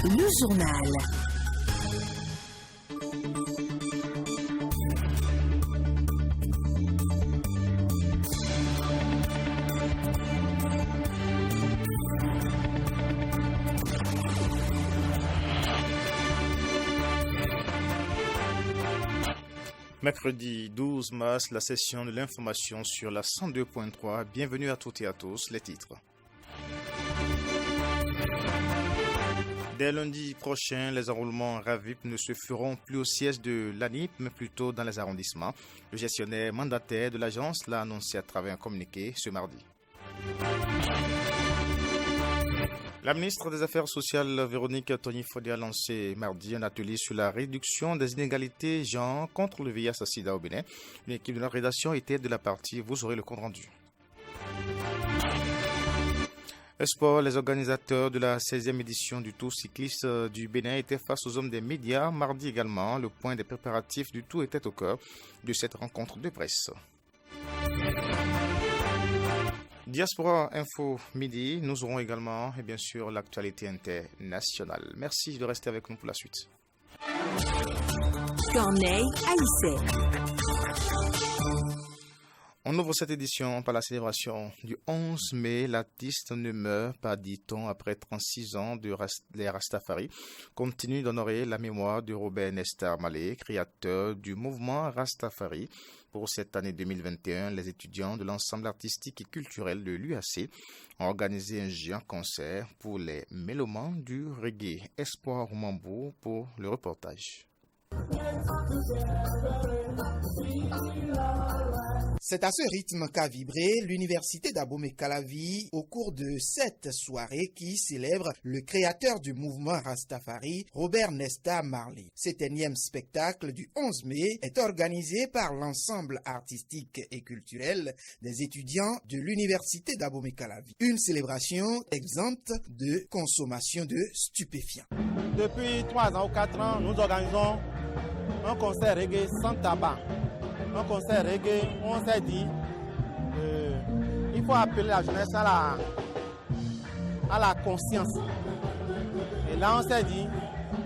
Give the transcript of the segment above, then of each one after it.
Le journal. Mercredi 12 mars, la session de l'information sur la 102.3. Bienvenue à toutes et à tous. Les titres. Dès lundi prochain, les enrôlements RAVIP ne se feront plus au siège de l'ANIP, mais plutôt dans les arrondissements. Le gestionnaire mandataire de l'agence l'a annoncé à travers un communiqué ce mardi. La ministre des Affaires sociales, Véronique Tony-Fodé, a lancé mardi un atelier sur la réduction des inégalités genre contre le VIH-Sida au Bénin. Une équipe de la rédaction était de la partie. Vous aurez le compte rendu. Sport, les organisateurs de la 16e édition du Tour cycliste du Bénin étaient face aux hommes des médias. Mardi également, le point des préparatifs du Tour était au cœur de cette rencontre de presse. Diaspora Info midi, nous aurons également et bien sûr l'actualité internationale. Merci de rester avec nous pour la suite. Corneille Aïssé. On ouvre cette édition par la célébration du 11 mai. L'artiste ne meurt pas, dit-on, après 36 ans de les Rastafari. Continue d'honorer la mémoire de Robert Nesta Marley, créateur du mouvement Rastafari. Pour cette année 2021, les étudiants de l'ensemble artistique et culturel de l'UAC ont organisé un géant concert pour les mélomanes du reggae. Espoir Roumambou pour le reportage. C'est à ce rythme qu'a vibré l'université d'Abomey-Calavi au cours de cette soirée qui célèbre le créateur du mouvement Rastafari, Robert Nesta Marley. Cet énième spectacle du 11 mai est organisé par l'ensemble artistique et culturel des étudiants de l'université d'Abomey-Calavi. Une célébration exempte de consommation de stupéfiants. Depuis 3 ans ou 4 ans, nous organisons un concert reggae sans tabac. Un concert reggae où on s'est dit il faut appeler la jeunesse à la conscience. Et là on s'est dit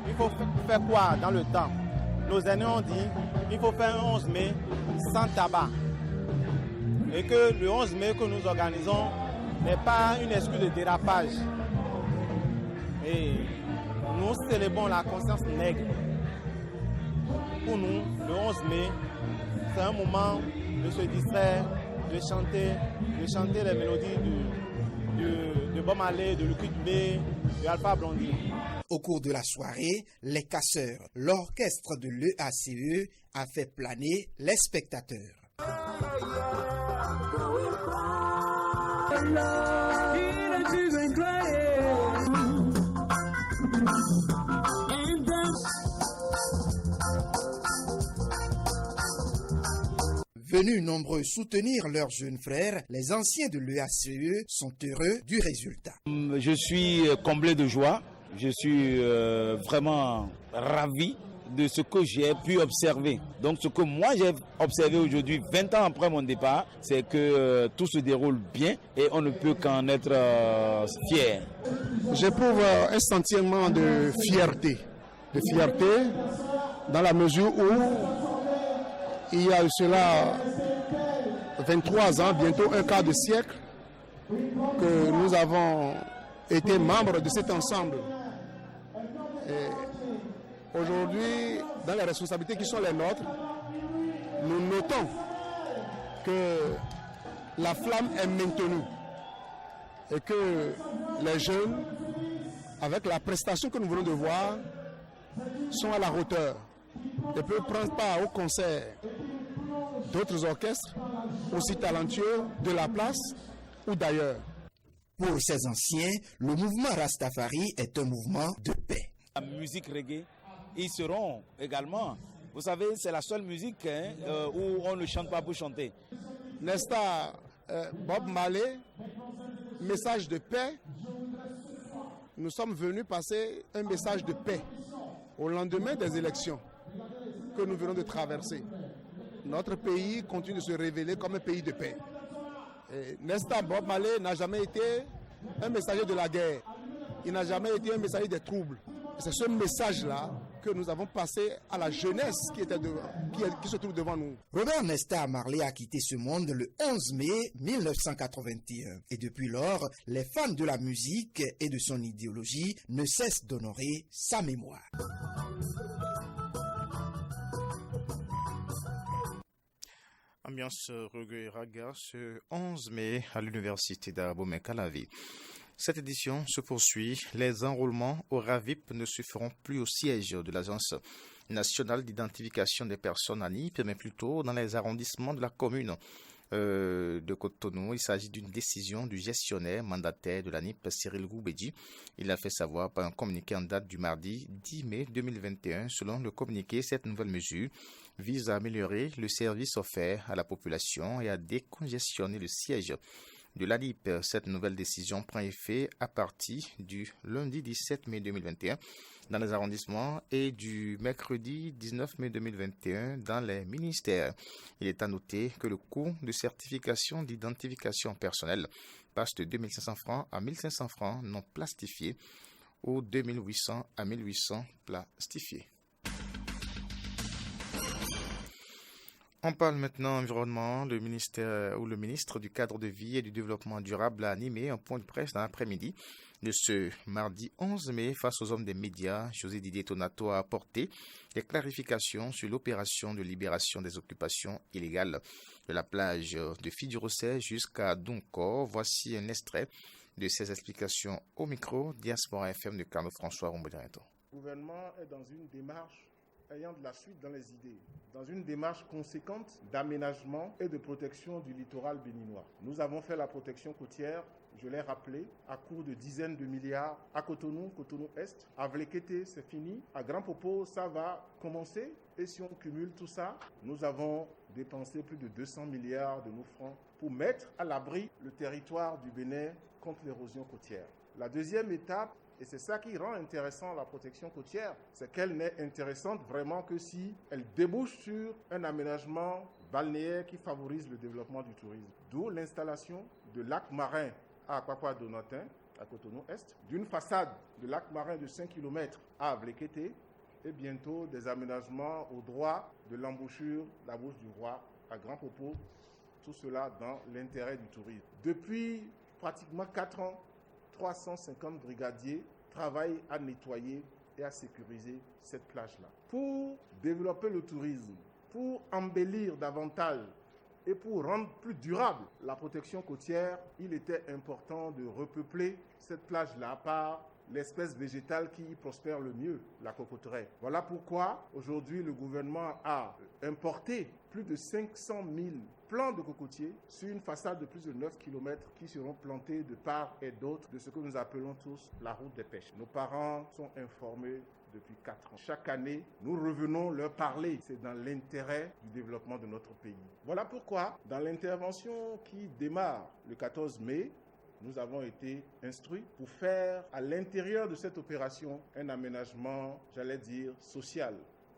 il faut faire quoi dans le temps. Nos aînés ont dit il faut faire un 11 mai sans tabac. Et que le 11 mai que nous organisons n'est pas une excuse de dérapage. Et nous célébrons la conscience nègre. Pour nous, le 11 mai, c'est un moment de se distraire, de chanter les mélodies de Bob Marley, de Lucky Dubé, de Alpha Blondy. Au cours de la soirée, les casseurs, l'orchestre de l'EACE a fait planer les spectateurs. Venus nombreux soutenir leurs jeunes frères, les anciens de l'EACE sont heureux du résultat. Je suis comblé de joie, je suis vraiment ravi de ce que j'ai pu observer. Donc ce que moi j'ai observé aujourd'hui, 20 ans après mon départ, c'est que tout se déroule bien et on ne peut qu'en être fier. J'éprouve un sentiment de fierté dans la mesure où il y a cela 23 ans, bientôt un quart de siècle, que nous avons été membres de cet ensemble. Et aujourd'hui, dans les responsabilités qui sont les nôtres, nous notons que la flamme est maintenue et que les jeunes, avec la prestation que nous venons de voir, sont à la hauteur et peuvent prendre part au concert d'autres orchestres aussi talentueux de la place ou d'ailleurs. Pour ces anciens, le mouvement Rastafari est un mouvement de paix. La musique reggae, ils seront également, vous savez, c'est la seule musique où on ne chante pas pour chanter. Nesta, Bob Marley, message de paix. Nous sommes venus passer un message de paix au lendemain des élections que nous venons de traverser. Notre pays continue de se révéler comme un pays de paix. Et Nesta Bob Marley n'a jamais été un messager de la guerre. Il n'a jamais été un messager des troubles. C'est ce message-là que nous avons passé à la jeunesse qui se trouve devant nous. Robert Nesta Marley a quitté ce monde le 11 mai 1981. Et depuis lors, les fans de la musique et de son idéologie ne cessent d'honorer sa mémoire. Ambiance reggae raga ce 11 mai à l'université d'Abomey-Calavi. Cette édition se poursuit. Les enrôlements au RAVIP ne se feront plus au siège de l'Agence nationale d'identification des personnes à NIP, mais plutôt dans les arrondissements de la commune de Cotonou. Il s'agit d'une décision du gestionnaire mandataire de la NIP, Cyril Goubedji. Il a fait savoir par un communiqué en date du mardi 10 mai 2021. Selon le communiqué, cette nouvelle mesure vise à améliorer le service offert à la population et à décongestionner le siège de l'ANIP. Cette nouvelle décision prend effet à partir du lundi 17 mai 2021 dans les arrondissements et du mercredi 19 mai 2021 dans les ministères. Il est à noter que le coût de certification d'identification personnelle passe de 2500 francs à 1500 francs non plastifiés ou 2800 à 1800 plastifiés. On parle maintenant environnement. Le ministre du cadre de vie et du développement durable a animé un point de presse dans l'après-midi de ce mardi 11 mai face aux hommes des médias. José Didier Tonato a apporté des clarifications sur l'opération de libération des occupations illégales de la plage de Fidjurosset jusqu'à Dunkor. Voici un extrait de ses explications au micro Diaspora FM de Carlo François Rombodirento. Le gouvernement est dans une démarche ayant de la suite dans les idées, dans une démarche conséquente d'aménagement et de protection du littoral béninois. Nous avons fait la protection côtière, je l'ai rappelé, à coût de dizaines de milliards à Cotonou, Cotonou-Est. À Vlekete, c'est fini. À Grand Popo, ça va commencer. Et si on cumule tout ça, nous avons dépensé plus de 200 milliards de nos francs pour mettre à l'abri le territoire du Bénin contre l'érosion côtière. La deuxième étape, et c'est ça qui rend intéressant la protection côtière, c'est qu'elle n'est intéressante vraiment que si elle débouche sur un aménagement balnéaire qui favorise le développement du tourisme. D'où l'installation de lacs marins à Akpakwa-Donatin, à Cotonou-Est, d'une façade de lac marin de 5 km à Vlekete, et bientôt des aménagements au droit de l'embouchure, la bouche du roi à Grand Popo, tout cela dans l'intérêt du tourisme. Depuis pratiquement 4 ans, 350 brigadiers travaillent à nettoyer et à sécuriser cette plage-là. Pour développer le tourisme, pour embellir davantage et pour rendre plus durable la protection côtière, il était important de repeupler cette plage-là par l'espèce végétale qui y prospère le mieux, la cocotteraie. Voilà pourquoi aujourd'hui le gouvernement a importé plus de 500 000 plants de cocotiers sur une façade de plus de 9 km qui seront plantés de part et d'autre de ce que nous appelons tous la route des pêches. Nos parents sont informés depuis 4 ans. Chaque année, nous revenons leur parler. C'est dans l'intérêt du développement de notre pays. Voilà pourquoi, dans l'intervention qui démarre le 14 mai, nous avons été instruits pour faire à l'intérieur de cette opération un aménagement, j'allais dire, social.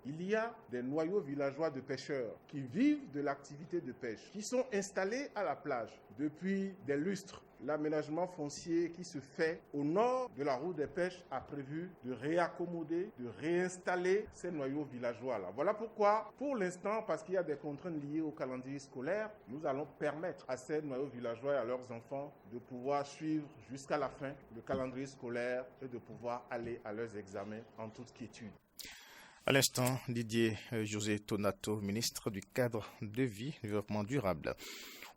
Il y a des noyaux villageois de pêcheurs qui vivent de l'activité de pêche, qui sont installés à la plage depuis des lustres. L'aménagement foncier qui se fait au nord de la route des pêches a prévu de réaccommoder, de réinstaller ces noyaux villageois-là. Voilà pourquoi, pour l'instant, parce qu'il y a des contraintes liées au calendrier scolaire, nous allons permettre à ces noyaux villageois et à leurs enfants de pouvoir suivre jusqu'à la fin le calendrier scolaire et de pouvoir aller à leurs examens en toute quiétude. À l'instant, Didier José Tonato, ministre du cadre de vie et développement durable.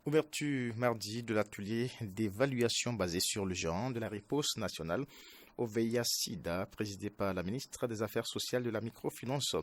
Ouverture mardi de l'atelier d'évaluation basé sur le genre de la riposte nationale au VIH-Sida, présidé par la ministre des Affaires sociales de la microfinance.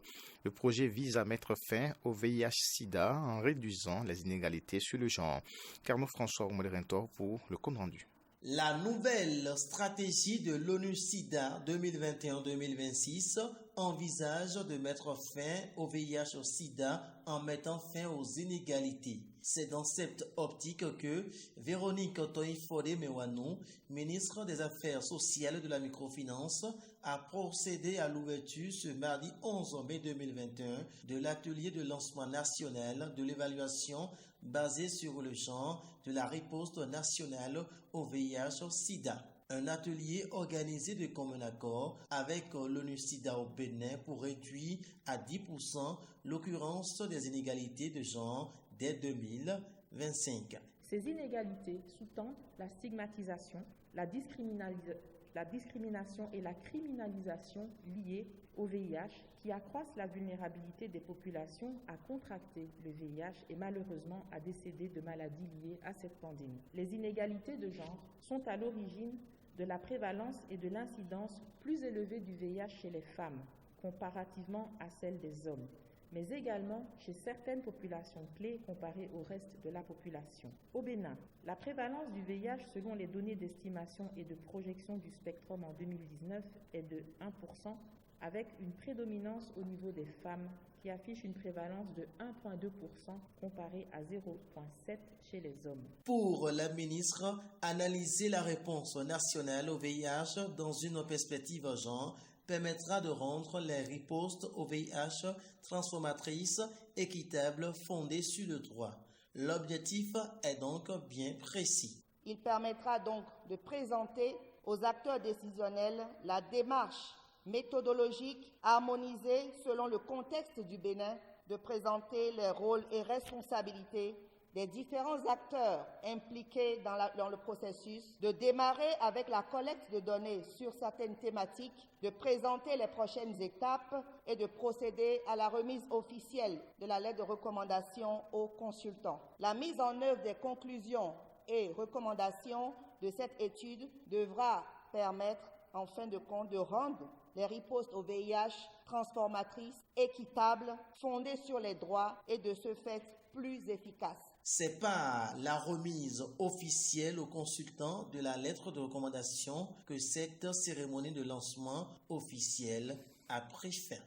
Le projet vise à mettre fin au VIH-Sida en réduisant les inégalités sur le genre. Carlo François Rombodirento pour le compte rendu. La nouvelle stratégie de l'ONU-SIDA 2021-2026 envisage de mettre fin au VIH-Sida en mettant fin aux inégalités. C'est dans cette optique que Véronique Toïfode-Mewanou, ministre des Affaires sociales de la microfinance, a procédé à l'ouverture ce mardi 11 mai 2021 de l'atelier de lancement national de l'évaluation basée sur le genre de la riposte nationale au VIH-Sida. Un atelier organisé de commun accord avec l'ONU-SIDA au Bénin pour réduire à 10% l'occurrence des inégalités de genre dès 2025. Ces inégalités sous-tendent la stigmatisation, la discrimination et la criminalisation liées au VIH qui accroissent la vulnérabilité des populations à contracter le VIH et malheureusement à décéder de maladies liées à cette pandémie. Les inégalités de genre sont à l'origine de la prévalence et de l'incidence plus élevée du VIH chez les femmes comparativement à celle des hommes, mais également chez certaines populations clés comparées au reste de la population. Au Bénin, la prévalence du VIH selon les données d'estimation et de projection du Spectrum en 2019 est de 1%, avec une prédominance au niveau des femmes qui affiche une prévalence de 1,2% comparée à 0,7% chez les hommes. Pour la ministre, analyser la réponse nationale au VIH dans une perspective genre permettra de rendre les ripostes au VIH transformatrices, équitables, fondées sur le droit. L'objectif est donc bien précis. Il permettra donc de présenter aux acteurs décisionnels la démarche méthodologique harmonisée selon le contexte du Bénin, de présenter les rôles et responsabilités des différents acteurs impliqués dans le processus, de démarrer avec la collecte de données sur certaines thématiques, de présenter les prochaines étapes et de procéder à la remise officielle de la lettre de recommandation aux consultants. La mise en œuvre des conclusions et recommandations de cette étude devra permettre, en fin de compte, de rendre les ripostes au VIH transformatrices, équitables, fondées sur les droits et de ce fait plus efficaces. C'est par la remise officielle aux consultants de la lettre de recommandation que cette cérémonie de lancement officielle a pris fin.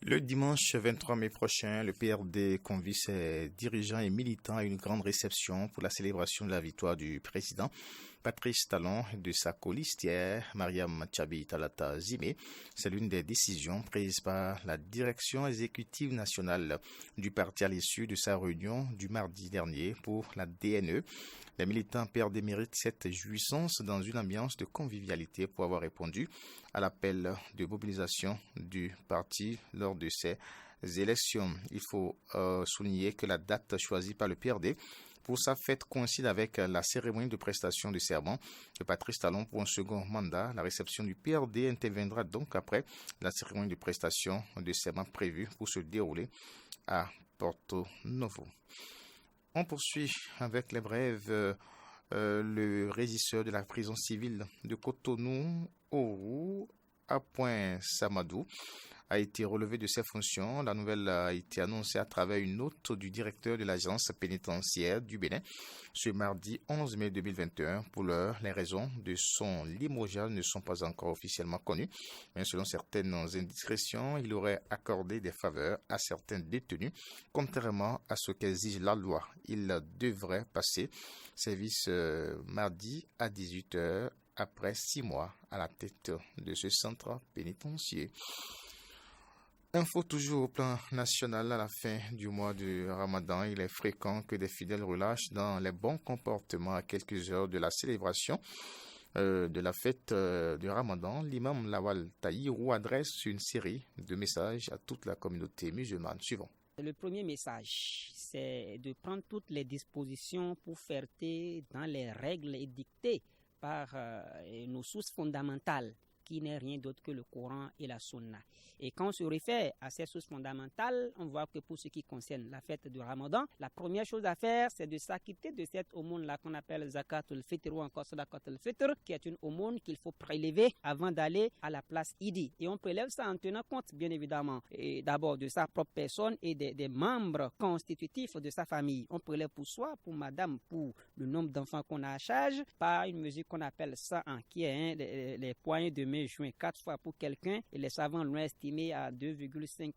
Le dimanche 23 mai prochain, le PRD convie ses dirigeants et militants à une grande réception pour la célébration de la victoire du président Patrice Talon et de sa colistière Mariam Tchabi Talata Zimé. C'est l'une des décisions prises par la direction exécutive nationale du parti à l'issue de sa réunion du mardi dernier pour la DNE. Les militants PRD méritent cette jouissance dans une ambiance de convivialité pour avoir répondu à l'appel de mobilisation du parti lors de ces élections. Il faut souligner que la date choisie par le PRD pour sa fête coïncide avec la cérémonie de prestation de serment de Patrice Talon pour un second mandat. La réception du PRD interviendra donc après la cérémonie de prestation de serment prévue pour se dérouler à Porto Novo. On poursuit avec les brèves. Le régisseur de la prison civile de Cotonou, Oru, à Point Samadou, a été relevé de ses fonctions. La nouvelle a été annoncée à travers une note du directeur de l'agence pénitentiaire du Bénin ce mardi 11 mai 2021. Pour l'heure, les raisons de son limogeage ne sont pas encore officiellement connues, mais selon certaines indiscrétions, il aurait accordé des faveurs à certains détenus, contrairement à ce qu'exige la loi. Il devrait passer service mardi à 18h après 6 mois à la tête de ce centre pénitentiaire. Info toujours au plan national. À la fin du mois de Ramadan, il est fréquent que des fidèles relâchent dans les bons comportements à quelques heures de la célébration de la fête du Ramadan. L'imam Lawal Tahirou adresse une série de messages à toute la communauté musulmane. Suivant. Le premier message, c'est de prendre toutes les dispositions pour faire dans les règles édictées par nos sources fondamentales, qui n'est rien d'autre que le Coran et la Sunna. Et quand on se réfère à ces sources fondamentales, on voit que pour ce qui concerne la fête du Ramadan, la première chose à faire, c'est de s'acquitter de cette aumône-là qu'on appelle Zakatul Fitr ou encore Sadaqatul Fitr, qui est une aumône qu'il faut prélever avant d'aller à la place Idi. Et on prélève ça en tenant compte, bien évidemment, d'abord de sa propre personne et des membres constitutifs de sa famille. On prélève pour soi, pour madame, pour le nombre d'enfants qu'on a à charge, par une mesure qu'on appelle ça, qui est les poignées de main mai, juin, 4 fois pour quelqu'un et les savants l'ont estimé à 2,5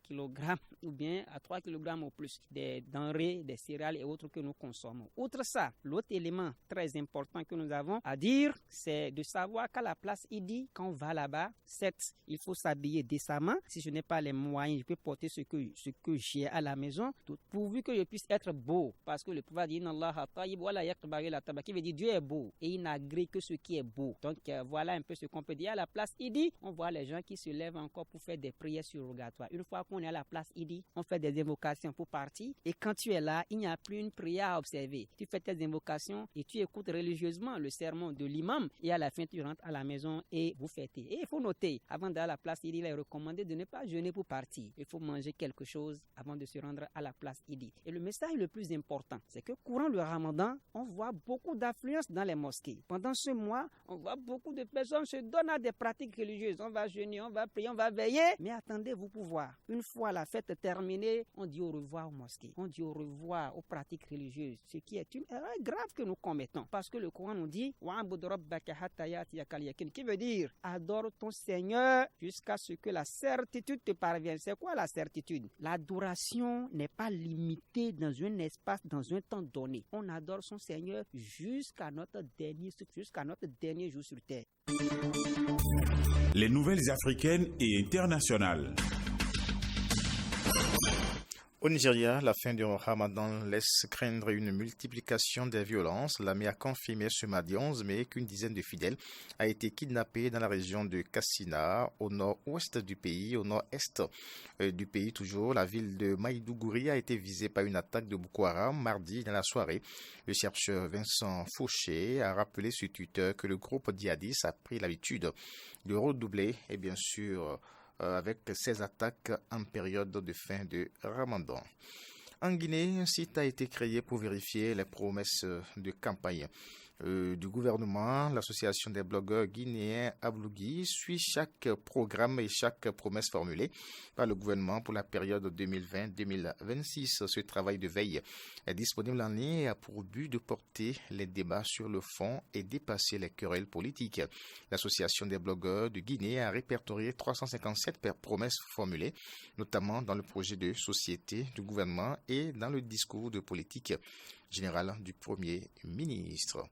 kg ou bien à 3 kg au plus des denrées, des céréales et autres que nous consommons. Outre ça, l'autre élément très important que nous avons à dire, c'est de savoir qu'à la place Idi, quand on va là-bas, certes, il faut s'habiller décemment. Si je n'ai pas les moyens, je peux porter ce que j'ai à la maison, pourvu que je puisse être beau. Parce que le prophète dit, qui veut dire Dieu est beau et il n'agrée que ce qui est beau. Donc voilà un peu ce qu'on peut dire. À la place Idi, on voit les gens qui se lèvent encore pour faire des prières surrogatoires. Une fois qu'on est à la place Idi, on fait des invocations pour partir. Et quand tu es là, il n'y a plus une prière à observer. Tu fais tes invocations et tu écoutes religieusement le sermon de l'imam. Et à la fin, tu rentres à la maison et vous fêtez. Et il faut noter, avant d'aller à la place Idi, il est recommandé de ne pas jeûner pour partir. Il faut manger quelque chose avant de se rendre à la place Idi. Et le message le plus important, c'est que courant le Ramadan, on voit beaucoup d'affluence dans les mosquées. Pendant ce mois, on voit beaucoup de personnes se donnent à des pratiques religieuses. On va jeûner, on va prier, on va veiller. Mais attendez-vous pour voir. Une fois la fête terminée, on dit au revoir aux mosquées. On dit au revoir aux pratiques religieuses. Ce qui est une erreur grave que nous commettons. Parce que le Coran nous dit qui veut dire adore ton Seigneur jusqu'à ce que la certitude te parvienne. C'est quoi la certitude? L'adoration n'est pas limitée dans un espace, dans un temps donné. On adore son Seigneur jusqu'à notre dernier souffle, jusqu'à notre dernier jour sur terre. Les nouvelles africaines et internationales. Au Nigeria, la fin du Ramadan laisse craindre une multiplication des violences. L'armée a confirmé ce mardi 11 mai qu'une dizaine de fidèles a été kidnappée dans la région de Katsina, au nord-ouest du pays, au nord-est du pays toujours. La ville de Maïdougouri a été visée par une attaque de Boko Haram mardi dans la soirée. Le chercheur Vincent Fauché a rappelé sur Twitter que le groupe djihadiste a pris l'habitude de redoubler et bien sûr avec ces attaques en période de fin de Ramadan. En Guinée, un site a été créé pour vérifier les promesses de campagne du gouvernement. L'association des blogueurs guinéens Ablougui suit chaque programme et chaque promesse formulée par le gouvernement pour la période 2020-2026. Ce travail de veille est disponible en ligne et a pour but de porter les débats sur le fond et dépasser les querelles politiques. L'association des blogueurs de Guinée a répertorié 357 promesses formulées, notamment dans le projet de société du gouvernement et dans le discours de politique générale du Premier ministre.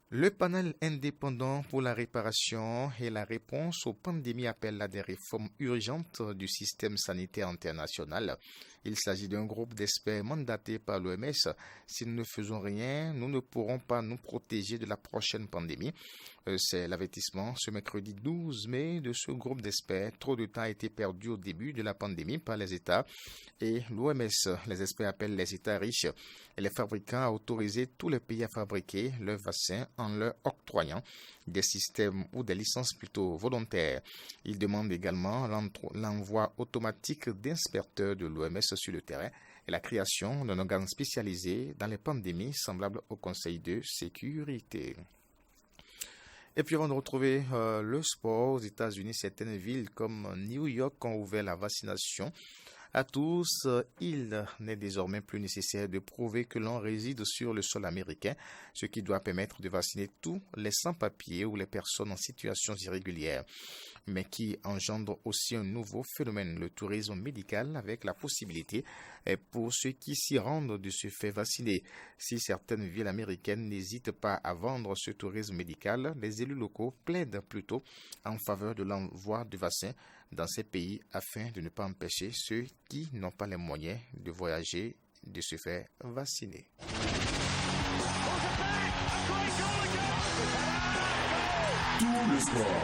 Le panel indépendant pour la réparation et la réponse aux pandémies appelle à des réformes urgentes du système sanitaire international. Il s'agit d'un groupe d'experts mandatés par l'OMS. Si nous ne faisons rien, nous ne pourrons pas nous protéger de la prochaine pandémie. C'est l'avertissement ce mercredi 12 mai de ce groupe d'experts. Trop de temps a été perdu au début de la pandémie par les États et l'OMS. Les experts appellent les États riches et les fabricants à autoriser tous les pays à fabriquer leurs vaccins en leur octroyant des systèmes ou des licences plutôt volontaires. Ils demandent également l'envoi automatique d'inspecteurs de l'OMS sur le terrain et la création d'un organe spécialisé dans les pandémies semblable au Conseil de sécurité. Et puis avant de retrouver le sport aux États-Unis, certaines villes comme New York ont ouvert la vaccination à tous. Il n'est désormais plus nécessaire de prouver que l'on réside sur le sol américain, ce qui doit permettre de vacciner tous les sans-papiers ou les personnes en situation irrégulière, mais qui engendre aussi un nouveau phénomène, le tourisme médical, avec la possibilité pour ceux qui s'y rendent de se faire vacciner. Si certaines villes américaines n'hésitent pas à vendre ce tourisme médical, les élus locaux plaident plutôt en faveur de l'envoi de vaccins dans ces pays afin de ne pas empêcher ceux qui n'ont pas les moyens de voyager de se faire vacciner. Tout le sport.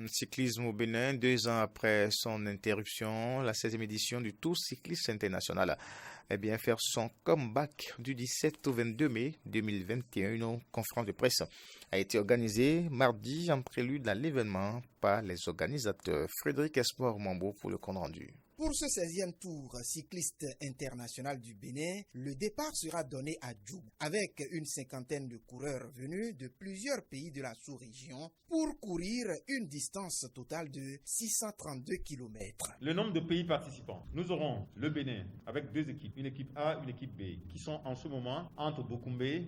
Cyclisme au Bénin, 2 ans après son interruption, la 16e édition du Tour cycliste international faire son comeback du 17 au 22 mai 2021. Une conférence de presse a été organisée mardi en prélude à l'événement par les organisateurs. Frédéric Espoir-Mambo pour le compte rendu. Pour ce 16e tour cycliste international du Bénin, le départ sera donné à Djoub, avec une cinquantaine de coureurs venus de plusieurs pays de la sous-région pour courir une distance totale de 632 km. Le nombre de pays participants. Nous aurons le Bénin avec 2 équipes, une équipe A, une équipe B, qui sont en ce moment entre Bokoumbe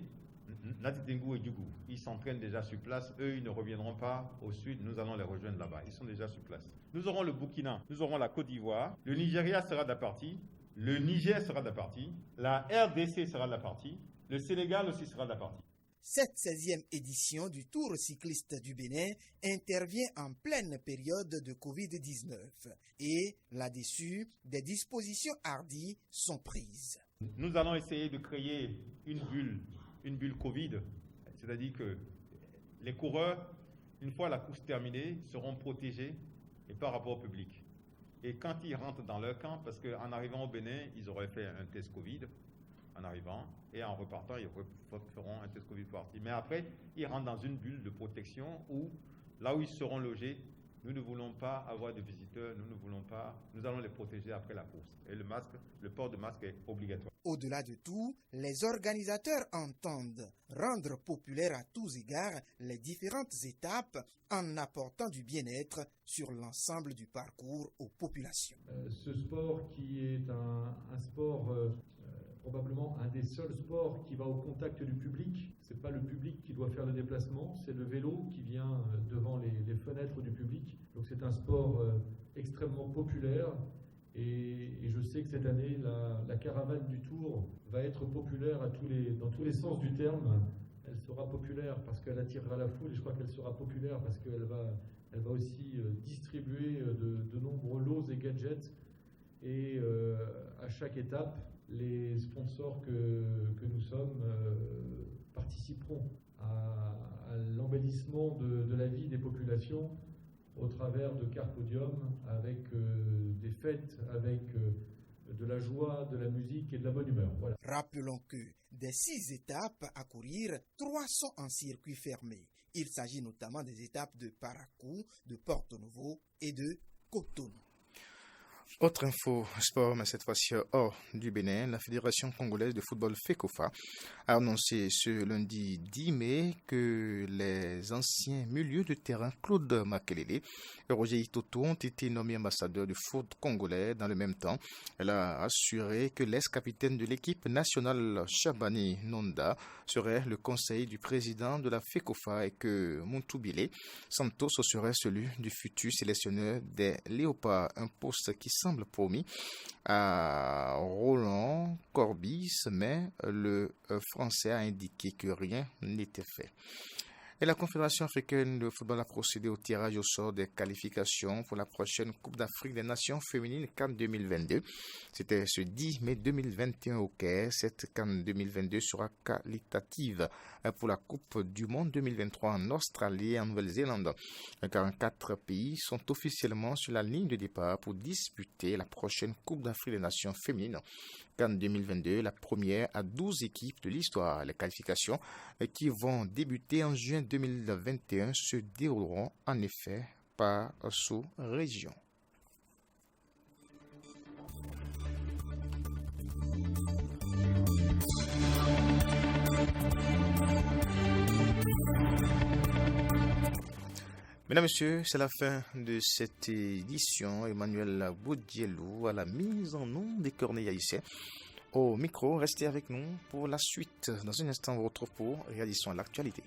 Natitengu et Djougou. Ils s'entraînent déjà sur place. Eux, ils ne reviendront pas au sud. Nous allons les rejoindre là-bas. Ils sont déjà sur place. Nous aurons le Burkina, nous aurons la Côte d'Ivoire. Le Nigeria sera de la partie. Le Niger sera de la partie. La RDC sera de la partie. Le Sénégal aussi sera de la partie. Cette 16e édition du Tour cycliste du Bénin intervient en pleine période de Covid-19 et là-dessus, des dispositions hardies sont prises. Nous allons essayer de créer une bulle Covid, c'est-à-dire que les coureurs, une fois la course terminée, seront protégés et par rapport au public. Et quand ils rentrent dans leur camp, parce qu'en arrivant au Bénin, ils auraient fait un test Covid en arrivant, et en repartant, ils feront un test Covid parti. Mais après, ils rentrent dans une bulle de protection où, là où ils seront logés, nous ne voulons pas avoir de visiteurs, nous allons les protéger après la course. Et le port de masque est obligatoire. Au-delà de tout, les organisateurs entendent rendre populaire à tous égards les différentes étapes en apportant du bien-être sur l'ensemble du parcours aux populations. Ce sport qui est un sport probablement un des seuls sports qui va au contact du public. Ce n'est pas le public qui doit faire le déplacement, c'est le vélo qui vient devant les fenêtres du public. Donc c'est un sport extrêmement populaire et je sais que cette année, la caravane du Tour va être populaire dans tous les sens du terme. Elle sera populaire parce qu'elle attirera la foule et je crois qu'elle sera populaire parce qu'elle va aussi distribuer de nombreux lots et gadgets et à chaque étape, les sponsors que nous sommes participeront à l'embellissement de la vie des populations au travers de carpodium avec des fêtes, avec de la joie, de la musique et de la bonne humeur. Voilà. Rappelons que des 6 étapes à courir, 3 sont en circuit fermé. Il s'agit notamment des étapes de Parakou, de Porto Novo et de Cotonou. Autre info sport, mais cette fois-ci hors du Bénin, la Fédération congolaise de football FECOFA a annoncé ce lundi 10 mai que les anciens milieux de terrain Claude Makelele et Roger Itoto ont été nommés ambassadeurs du foot congolais. Dans le même temps, elle a assuré que l'ex-capitaine de l'équipe nationale Chabani Nonda serait le conseiller du président de la FECOFA et que Montoubile Santos serait celui du futur sélectionneur des Léopards, un poste qui semble promis à Roland Corbis, mais le Français a indiqué que rien n'était fait. Et la Confédération africaine de football a procédé au tirage au sort des qualifications pour la prochaine Coupe d'Afrique des Nations féminines CAN 2022. C'était ce 10 mai 2021 au Caire. Cette CAN 2022 sera qualitative pour la Coupe du Monde 2023 en Australie et en Nouvelle-Zélande. 44 pays sont officiellement sur la ligne de départ pour disputer la prochaine Coupe d'Afrique des Nations féminines. CAN 2022, la première à 12 équipes de l'histoire. Les qualifications qui vont débuter en juin 2021 se dérouleront en effet par sous-région. Mesdames, Messieurs, c'est la fin de cette édition. Emmanuel Boudielou à la mise en onde des Corneilles haïtiens. Au micro, restez avec nous pour la suite. Dans un instant, on vous retrouve pour Réalisation à l'actualité.